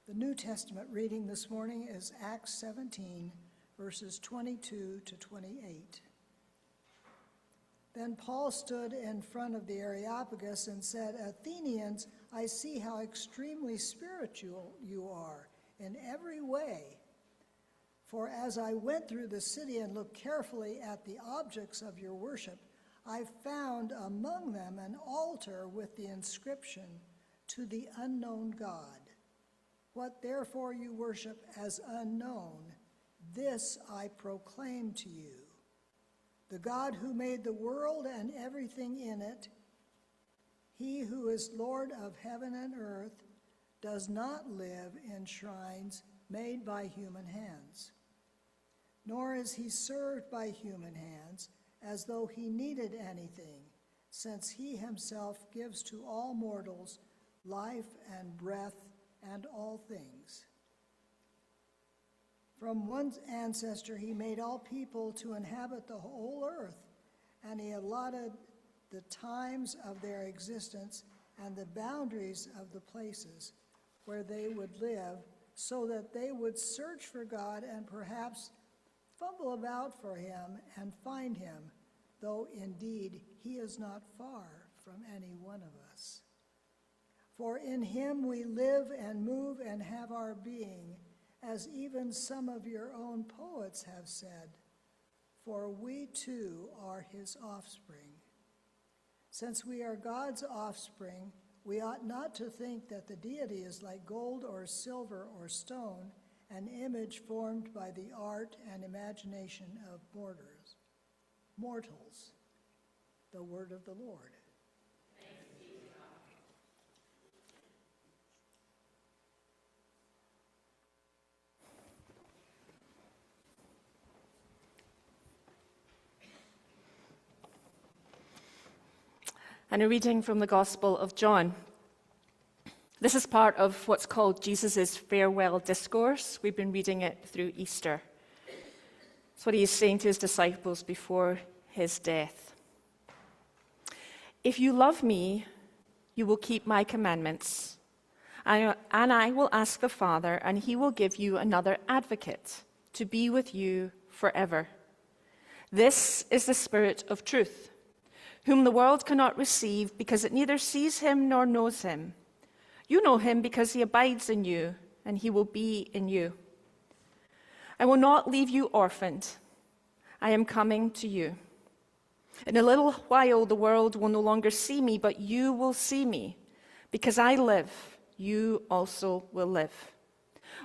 The New Testament reading this morning is Acts 17, verses 22 to 28. Then Paul stood in front of the Areopagus and said, "Athenians, I see how extremely spiritual you are in every way. For as I went through the city and looked carefully at the objects of your worship, I found among them an altar with the inscription, 'To the unknown God.' What therefore you worship as unknown, this I proclaim to you. The God who made the world and everything in it, he who is Lord of heaven and earth, does not live in shrines made by human hands. Nor is he served by human hands as though he needed anything, since he himself gives to all mortals life and breath and all things. From one ancestor he made all people to inhabit the whole earth, and he allotted the times of their existence and the boundaries of the places where they would live, so that they would search for God and perhaps fumble about for him and find him, though indeed he is not far from any one of us. For in him we live and move and have our being, as even some of your own poets have said, for we too are his offspring. Since we are God's offspring, we ought not to think that the deity is like gold or silver or stone, an image formed by the art and imagination of mortals. The word of the Lord. And a reading from the Gospel of John. This is part of what's called Jesus' farewell discourse. We've been reading it through Easter. It's what he is saying to his disciples before his death. If you love me, you will keep my commandments. And I will ask the Father, and he will give you another advocate to be with you forever. This is the Spirit of truth, whom the world cannot receive because it neither sees him nor knows him. You know him because he abides in you, and he will be in you. I will not leave you orphaned. I am coming to you. In a little while the world will no longer see me, but you will see me. Because I live, you also will live.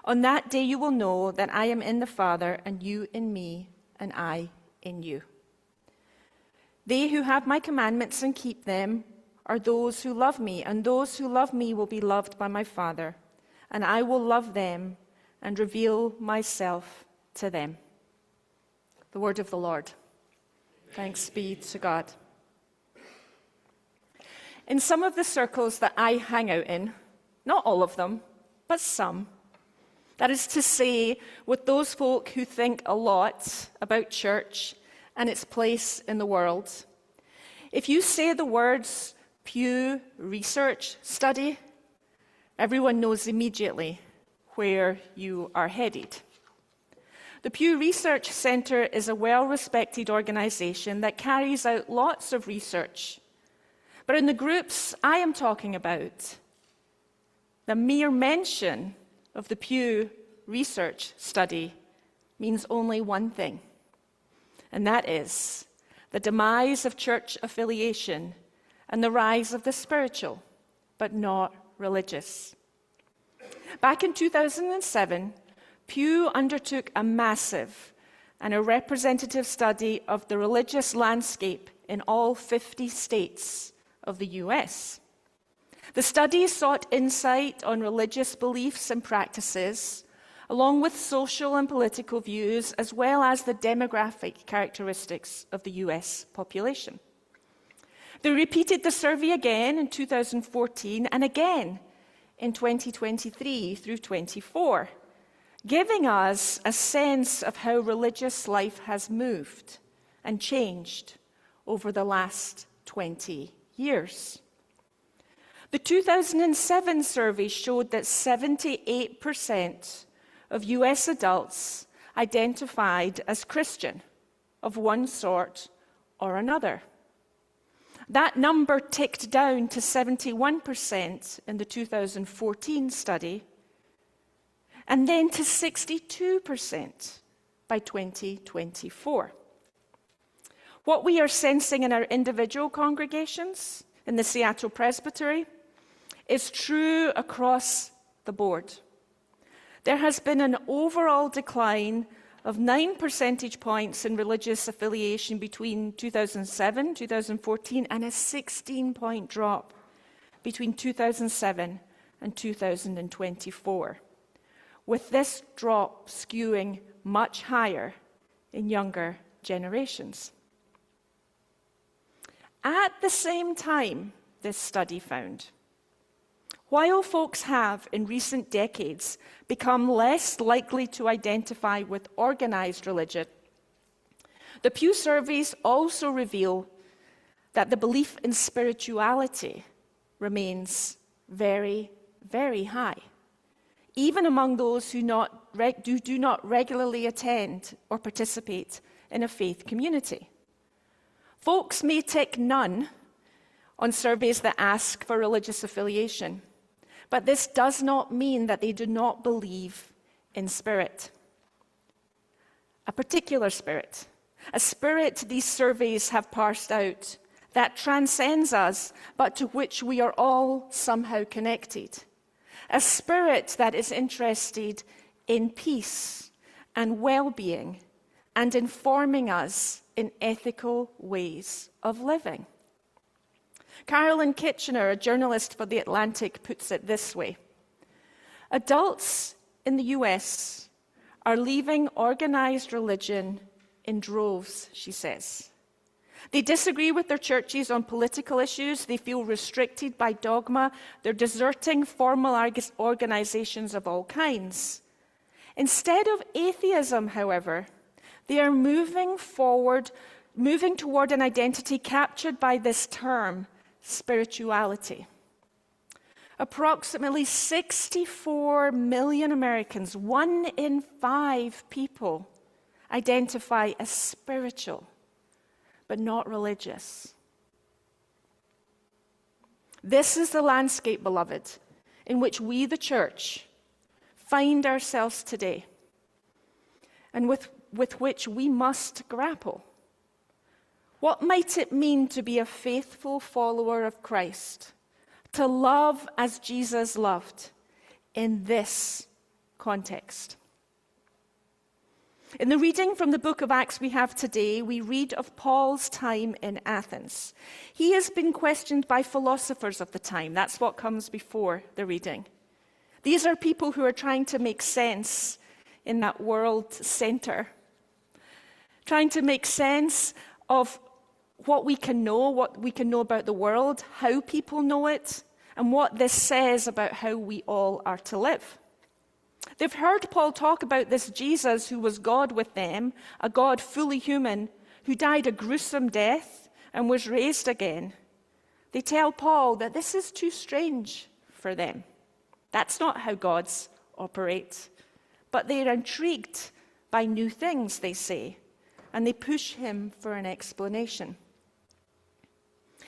On that day you will know that I am in the Father, and you in me, and I in you. They who have my commandments and keep them are those who love me, and those who love me will be loved by my Father, and I will love them and reveal myself to them. The word of the Lord. Thanks be to God. In some of the circles that I hang out in, not all of them, but some, that is to say, with those folk who think a lot about church and its place in the world, if you say the words Pew Research Study, everyone knows immediately where you are headed. The Pew Research Centre is a well-respected organisation that carries out lots of research. But in the groups I am talking about, the mere mention of the Pew Research Study means only one thing, and that is the demise of church affiliation and the rise of the spiritual, but not religious. Back in 2007, Pew undertook a massive and a representative study of the religious landscape in all 50 states of the US. The study sought insight on religious beliefs and practices, along with social and political views, as well as the demographic characteristics of the US population. They repeated the survey again in 2014 and again in 2023 through 24, giving us a sense of how religious life has moved and changed over the last 20 years. The 2007 survey showed that 78% of US adults identified as Christian of one sort or another. That number ticked down to 71% in the 2014 study, and then to 62% by 2024. What we are sensing in our individual congregations in the Seattle Presbytery is true across the board. There has been an overall decline of 9 percentage points in religious affiliation between 2007, 2014, and a 16-point drop between 2007 and 2024, with this drop skewing much higher in younger generations. At the same time, this study found, while folks have, in recent decades, become less likely to identify with organized religion, the Pew surveys also reveal that the belief in spirituality remains very, very high, even among those who do not regularly attend or participate in a faith community. Folks may tick none on surveys that ask for religious affiliation, but this does not mean that they do not believe in spirit. A particular spirit, a spirit these surveys have parsed out that transcends us, but to which we are all somehow connected. A spirit that is interested in peace and well-being and informing us in ethical ways of living. Carolyn Kitchener, a journalist for The Atlantic, puts it this way: adults in the US are leaving organized religion in droves, she says. They disagree with their churches on political issues. They feel restricted by dogma. They're deserting formal organizations of all kinds. Instead of atheism, however, they are moving toward an identity captured by this term, spirituality. Approximately 64 million Americans, 1 in 5 people, identify as spiritual, but not religious. This is the landscape, beloved, in which we, the church, find ourselves today, and with which we must grapple. What might it mean to be a faithful follower of Christ, to love as Jesus loved in this context? In the reading from the book of Acts we have today, we read of Paul's time in Athens. He has been questioned by philosophers of the time. That's what comes before the reading. These are people who are trying to make sense in that world center, trying to make sense of what we can know about the world, how people know it, and what this says about how we all are to live. They've heard Paul talk about this Jesus who was God with them, a God fully human, who died a gruesome death and was raised again. They tell Paul that this is too strange for them. That's not how gods operate. But they're intrigued by new things, they say, and they push him for an explanation.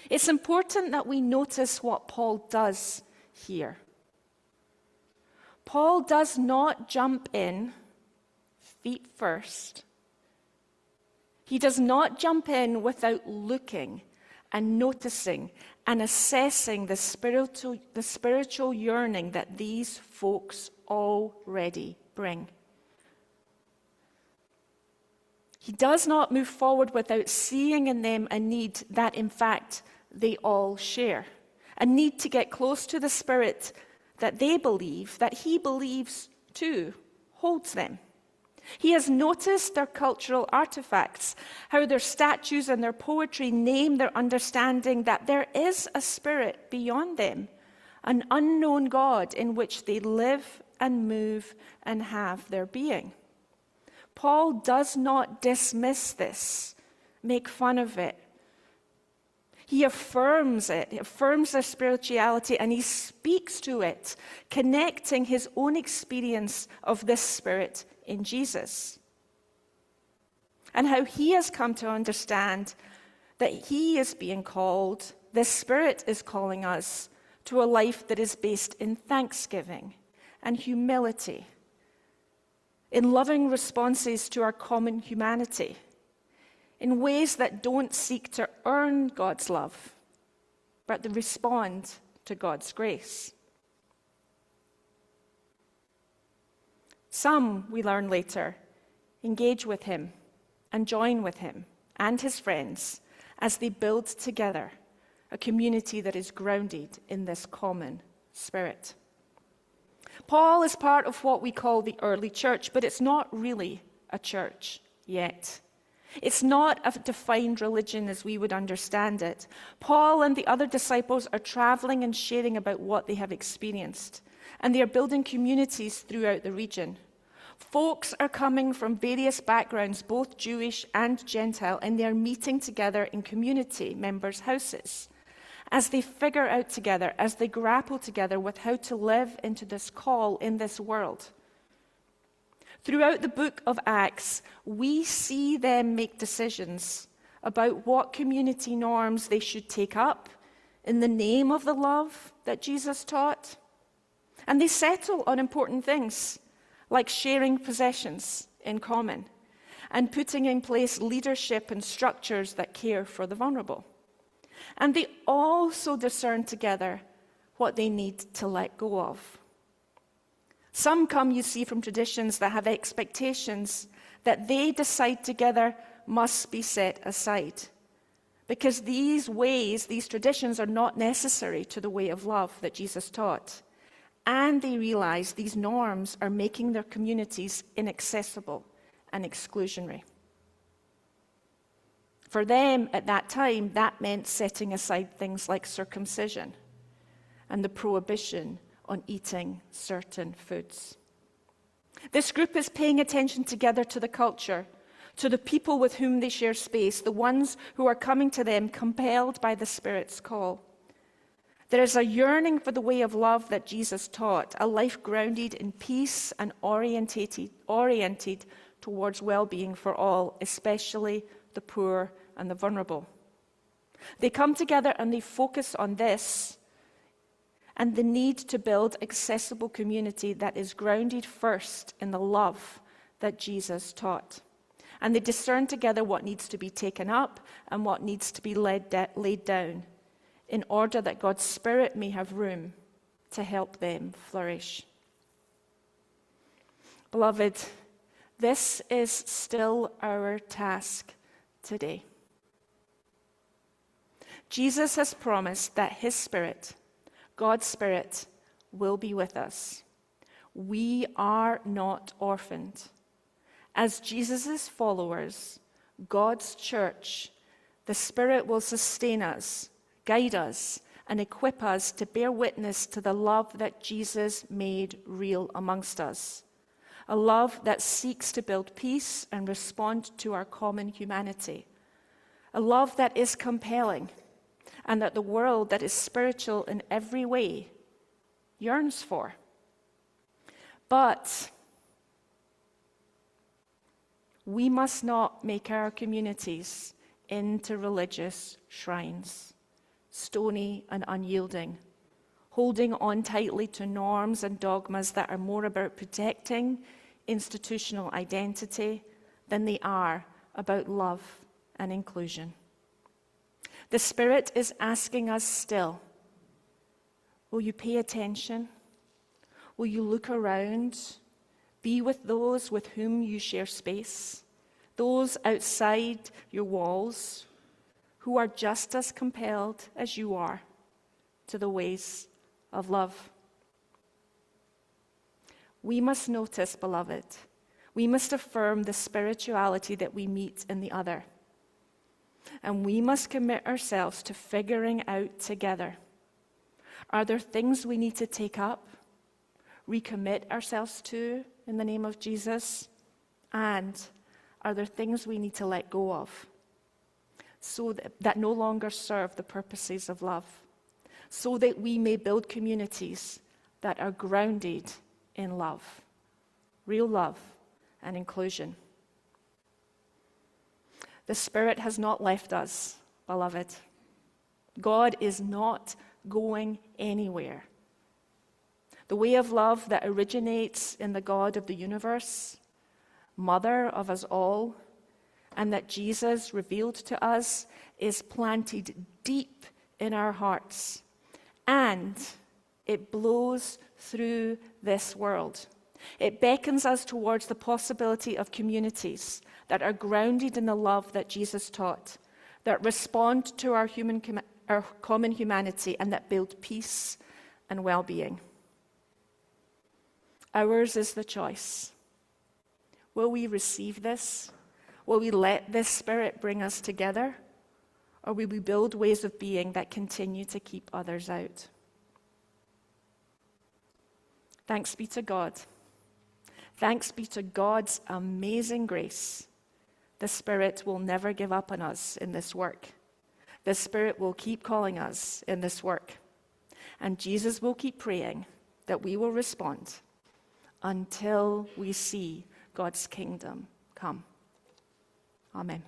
It's important that we notice what Paul does here. Paul does not jump in feet first. He does not jump in without looking and noticing and assessing the spiritual yearning that these folks already bring. He does not move forward without seeing in them a need that, in fact, they all share. A need to get close to the Spirit that they believe, that he believes too, holds them. He has noticed their cultural artifacts, how their statues and their poetry name their understanding that there is a spirit beyond them, an unknown God in which they live and move and have their being. Paul does not dismiss this, make fun of it. He affirms it. He affirms their spirituality, and he speaks to it, connecting his own experience of this Spirit in Jesus. And how he has come to understand that he is being called, this Spirit is calling us to a life that is based in thanksgiving and humility, in loving responses to our common humanity, in ways that don't seek to earn God's love, but to respond to God's grace. Some, we learn later, engage with him and join with him and his friends as they build together a community that is grounded in this common Spirit. Paul is part of what we call the early church, but it's not really a church yet. It's not a defined religion as we would understand it. Paul and the other disciples are traveling and sharing about what they have experienced, and they are building communities throughout the region. Folks are coming from various backgrounds, both Jewish and Gentile, and they are meeting together in community members' houses as they figure out together, as they grapple together with how to live into this call in this world. Throughout the book of Acts, we see them make decisions about what community norms they should take up in the name of the love that Jesus taught. And they settle on important things, like sharing possessions in common and putting in place leadership and structures that care for the vulnerable. And they also discern together what they need to let go of. Some come, you see, from traditions that have expectations that they decide together must be set aside, because these ways, these traditions are not necessary to the way of love that Jesus taught. And they realize these norms are making their communities inaccessible and exclusionary. For them, at that time, that meant setting aside things like circumcision and the prohibition on eating certain foods. This group is paying attention together to the culture, to the people with whom they share space, the ones who are coming to them compelled by the Spirit's call. There is a yearning for the way of love that Jesus taught, a life grounded in peace and oriented towards well-being for all, especially the poor and the vulnerable. They come together and they focus on this and the need to build accessible community that is grounded first in the love that Jesus taught. And they discern together what needs to be taken up and what needs to be laid down in order that God's Spirit may have room to help them flourish. Beloved, this is still our task today. Jesus has promised that his Spirit, God's Spirit, will be with us. We are not orphaned. As Jesus' followers, God's church, the Spirit will sustain us, guide us, and equip us to bear witness to the love that Jesus made real amongst us. A love that seeks to build peace and respond to our common humanity. A love that is compelling and that the world that is spiritual in every way yearns for. But we must not make our communities into religious shrines, stony and unyielding, holding on tightly to norms and dogmas that are more about protecting institutional identity than they are about love and inclusion. The Spirit is asking us still, will you pay attention? Will you look around? Be with those with whom you share space, those outside your walls who are just as compelled as you are to the ways of love. We must notice, beloved, we must affirm the spirituality that we meet in the other. And we must commit ourselves to figuring out together. Are there things we need to take up, recommit ourselves to in the name of Jesus? And are there things we need to let go of? so that no longer serve the purposes of love, so that we may build communities that are grounded in love, real love and inclusion. The Spirit has not left us, beloved. God is not going anywhere. The way of love that originates in the God of the universe, mother of us all, and that Jesus revealed to us is planted deep in our hearts, and it blows through this world. It beckons us towards the possibility of communities that are grounded in the love that Jesus taught, that respond to our common humanity, and that build peace and well-being. Ours is the choice. Will we receive this? Will we let this Spirit bring us together? Or will we build ways of being that continue to keep others out? Thanks be to God. Thanks be to God's amazing grace. The Spirit will never give up on us in this work. The Spirit will keep calling us in this work. And Jesus will keep praying that we will respond until we see God's kingdom come. Amen.